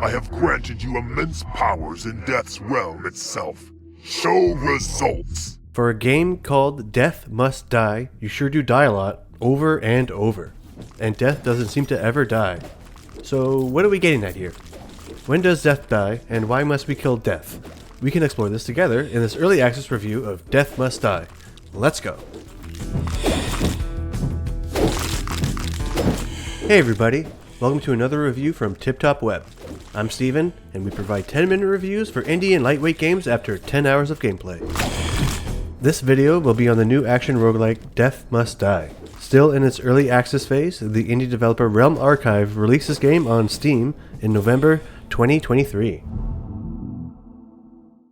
I have granted you immense powers in Death's realm itself. Show results! For a game called Death Must Die, you sure do die a lot, over and over. And Death doesn't seem to ever die. So what are we getting at here? When does Death die, and why must we kill Death? We can explore this together in this early access review of Death Must Die. Let's go! Hey everybody, welcome to another review from TipTopWeb. I'm Steven, and we provide 10-minute reviews for indie and lightweight games after 10 hours of gameplay. This video will be on the new action roguelike Death Must Die. Still in its early access phase, the indie developer Realm Archive released this game on Steam in November 2023.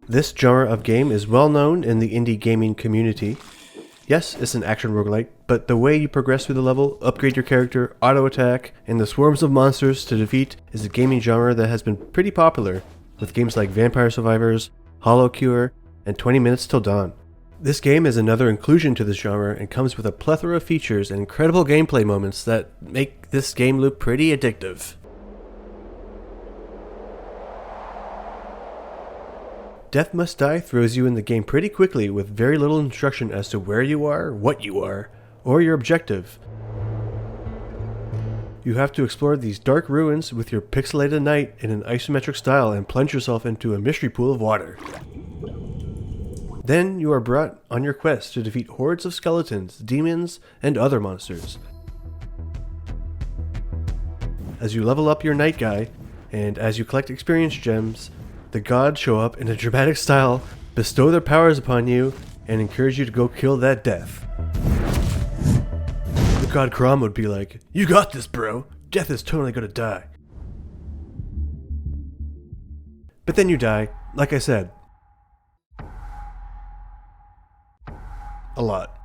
This genre of game is well known in the indie gaming community. Yes, it's an action roguelike, but the way you progress through the level, upgrade your character, auto-attack, and the swarms of monsters to defeat is a gaming genre that has been pretty popular, with games like Vampire Survivors, Hollow Cure, and 20 Minutes Till Dawn. This game is another inclusion to this genre and comes with a plethora of features and incredible gameplay moments that make this game loop pretty addictive. Death Must Die throws you in the game pretty quickly with very little instruction as to where you are, what you are, or your objective. You have to explore these dark ruins with your pixelated knight in an isometric style and plunge yourself into a mystery pool of water. Then you are brought on your quest to defeat hordes of skeletons, demons, and other monsters. As you level up your knight guy, and as you collect experience gems, the gods show up in a dramatic style, bestow their powers upon you, and encourage you to go kill that Death. The god Krom would be like, "You got this, bro! Death is totally gonna die." But then you die, like I said. A lot.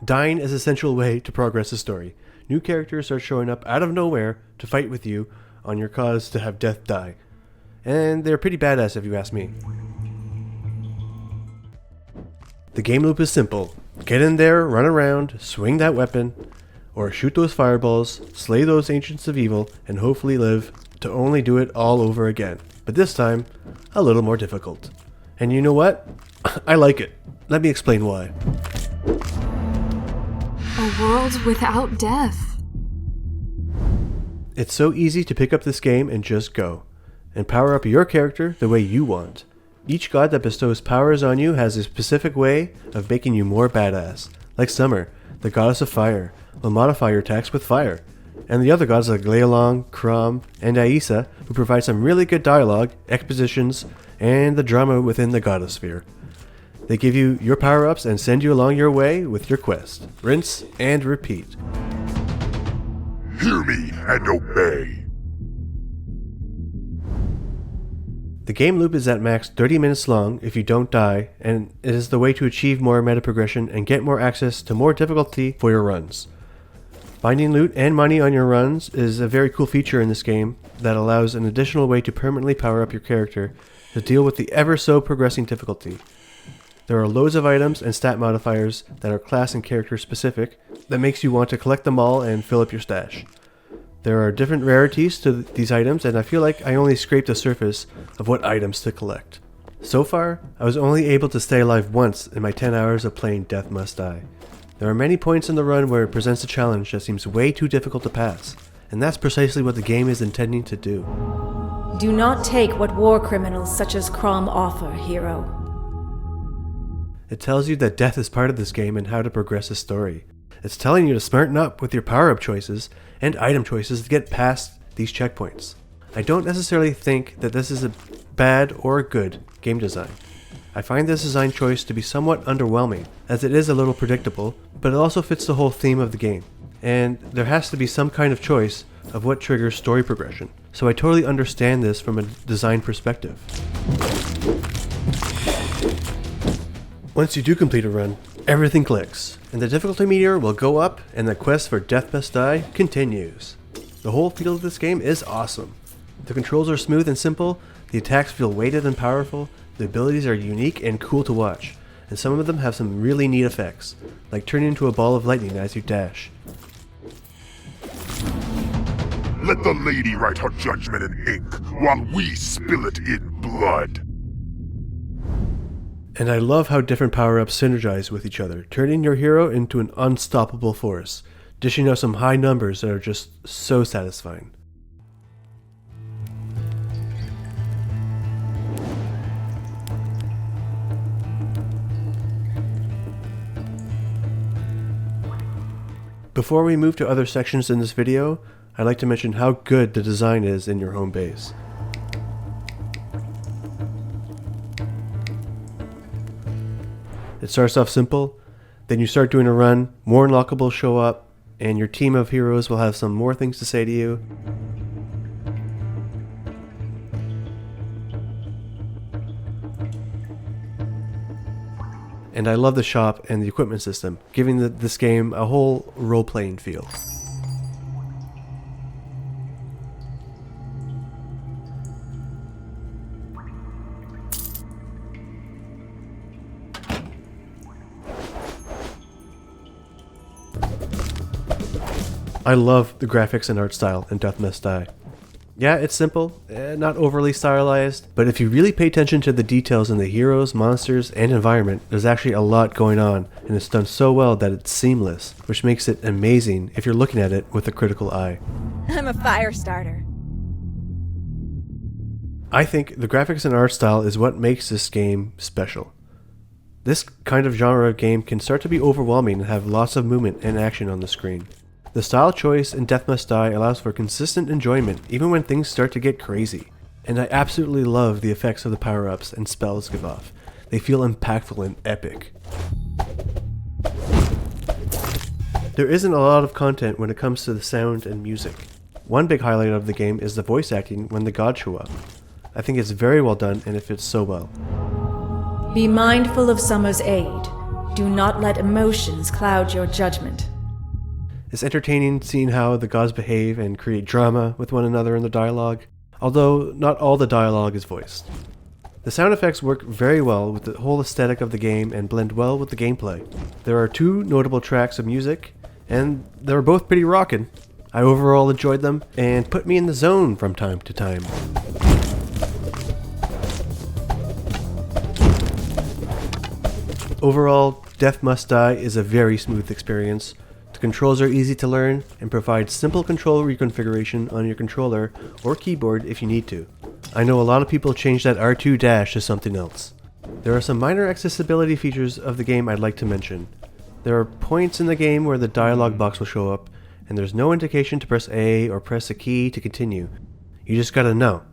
Dying is an essential way to progress the story. New characters are showing up out of nowhere to fight with you on your cause to have Death die. And they're pretty badass if you ask me. The game loop is simple. Get in there, run around, swing that weapon, or shoot those fireballs, slay those ancients of evil, and hopefully live to only do it all over again. But this time, a little more difficult. And you know what? I like it. Let me explain why. A world without death. It's so easy to pick up this game and just go, and power up your character the way you want. Each god that bestows powers on you has a specific way of making you more badass. Like Summer, the goddess of fire, will modify your attacks with fire, and the other gods like Leolong, Krom, and Aisa, who provide some really good dialogue, expositions, and the drama within the goddesphere. They give you your power-ups and send you along your way with your quest. Rinse and repeat. Hear me and obey. The game loop is at max 30 minutes long if you don't die, and it is the way to achieve more meta progression and get more access to more difficulty for your runs. Finding loot and money on your runs is a very cool feature in this game that allows an additional way to permanently power up your character to deal with the ever so progressing difficulty. There are loads of items and stat modifiers that are class and character specific that makes you want to collect them all and fill up your stash. There are different rarities to these items, and I feel like I only scraped the surface of what items to collect. So far, I was only able to stay alive once in my 10 hours of playing Death Must Die. There are many points in the run where it presents a challenge that seems way too difficult to pass, and that's precisely what the game is intending to do. Do not take what war criminals such as Krom offer, hero. It tells you that death is part of this game and how to progress the story. It's telling you to smarten up with your power-up choices and item choices to get past these checkpoints. I don't necessarily think that this is a bad or a good game design. I find this design choice to be somewhat underwhelming, as it is a little predictable, but it also fits the whole theme of the game. And there has to be some kind of choice of what triggers story progression. So I totally understand this from a design perspective. Once you do complete a run, everything clicks, and the difficulty meter will go up and the quest for Death Must Die continues. The whole feel of this game is awesome. The controls are smooth and simple, the attacks feel weighted and powerful, the abilities are unique and cool to watch, and some of them have some really neat effects, like turning into a ball of lightning as you dash. Let the lady write her judgment in ink, while we spill it in blood. And I love how different power-ups synergize with each other, turning your hero into an unstoppable force, dishing out some high numbers that are just so satisfying. Before we move to other sections in this video, I'd like to mention how good the design is in your home base. It starts off simple, then you start doing a run, more unlockables show up, and your team of heroes will have some more things to say to you. And I love the shop and the equipment system, giving this game a whole role-playing feel. I love the graphics and art style in Death Must Die. Yeah, it's simple, not overly stylized, but if you really pay attention to the details in the heroes, monsters, and environment, there's actually a lot going on, and it's done so well that it's seamless, which makes it amazing if you're looking at it with a critical eye. I'm a fire starter. I think the graphics and art style is what makes this game special. This kind of genre of game can start to be overwhelming and have lots of movement and action on the screen. The style choice in Death Must Die allows for consistent enjoyment even when things start to get crazy. And I absolutely love the effects of the power-ups and spells give off. They feel impactful and epic. There isn't a lot of content when it comes to the sound and music. One big highlight of the game is the voice acting when the gods show up. I think it's very well done and it fits so well. Be mindful of Summer's aid. Do not let emotions cloud your judgment. It's entertaining seeing how the gods behave and create drama with one another in the dialogue, although not all the dialogue is voiced. The sound effects work very well with the whole aesthetic of the game and blend well with the gameplay. There are two notable tracks of music, and they were both pretty rockin'. I overall enjoyed them and put me in the zone from time to time. Overall, Death Must Die is a very smooth experience. The controls are easy to learn and provide simple control reconfiguration on your controller or keyboard if you need to. I know a lot of people change that R2 dash to something else. There are some minor accessibility features of the game I'd like to mention. There are points in the game where the dialog box will show up and there's no indication to press A or press a key to continue. You just gotta know.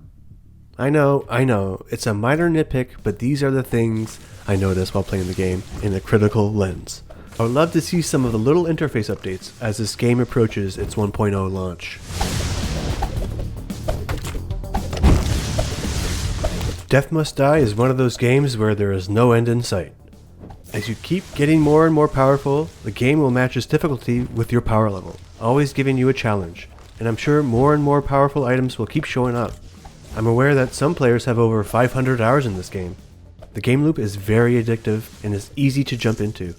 I know, it's a minor nitpick, but these are the things I notice while playing the game in a critical lens. I would love to see some of the little interface updates as this game approaches its 1.0 launch. Death Must Die is one of those games where there is no end in sight. As you keep getting more and more powerful, the game will match its difficulty with your power level, always giving you a challenge, and I'm sure more and more powerful items will keep showing up. I'm aware that some players have over 500 hours in this game. The game loop is very addictive and is easy to jump into.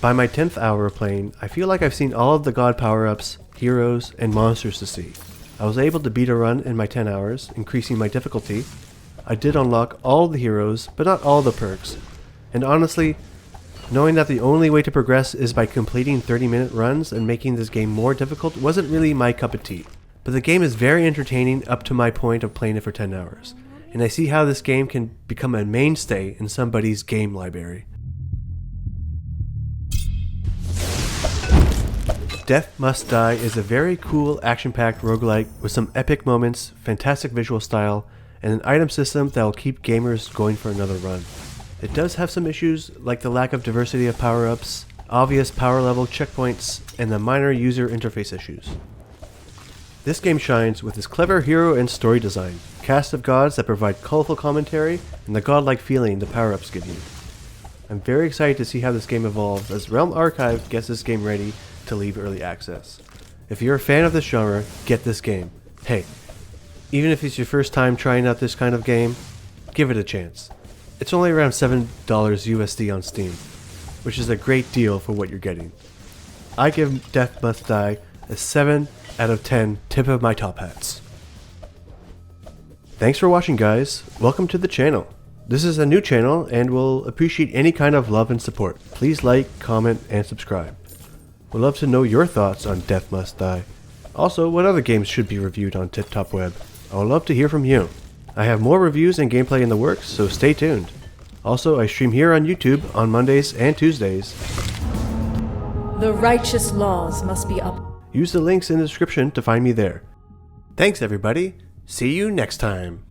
By my 10th hour of playing, I feel like I've seen all of the god power-ups, heroes, and monsters to see. I was able to beat a run in my 10 hours, increasing my difficulty. I did unlock all the heroes, but not all the perks. And honestly, knowing that the only way to progress is by completing 30-minute runs and making this game more difficult wasn't really my cup of tea. But the game is very entertaining up to my point of playing it for 10 hours. And I see how this game can become a mainstay in somebody's game library. Death Must Die is a very cool action-packed roguelike with some epic moments, fantastic visual style, and an item system that will keep gamers going for another run. It does have some issues like the lack of diversity of power-ups, obvious power level checkpoints, and the minor user interface issues. This game shines with its clever hero and story design, cast of gods that provide colorful commentary, and the godlike feeling the power-ups give you. I'm very excited to see how this game evolves as Realm Archive gets this game ready to leave early access. If you're a fan of this genre, get this game. Hey, even if it's your first time trying out this kind of game, give it a chance. It's only around $7 USD on Steam, which is a great deal for what you're getting. I give Death Must Die a 7 out of 10 tip of my top hats. Thanks for watching, guys. Welcome to the channel. This is a new channel and we'll appreciate any kind of love and support. Please like, comment, and subscribe. We'd love to know your thoughts on Death Must Die. Also, what other games should be reviewed on TipTopWeb? I would love to hear from you. I have more reviews and gameplay in the works, so stay tuned. Also, I stream here on YouTube on Mondays and Tuesdays. The righteous laws must be up. Use the links in the description to find me there. Thanks, everybody. See you next time.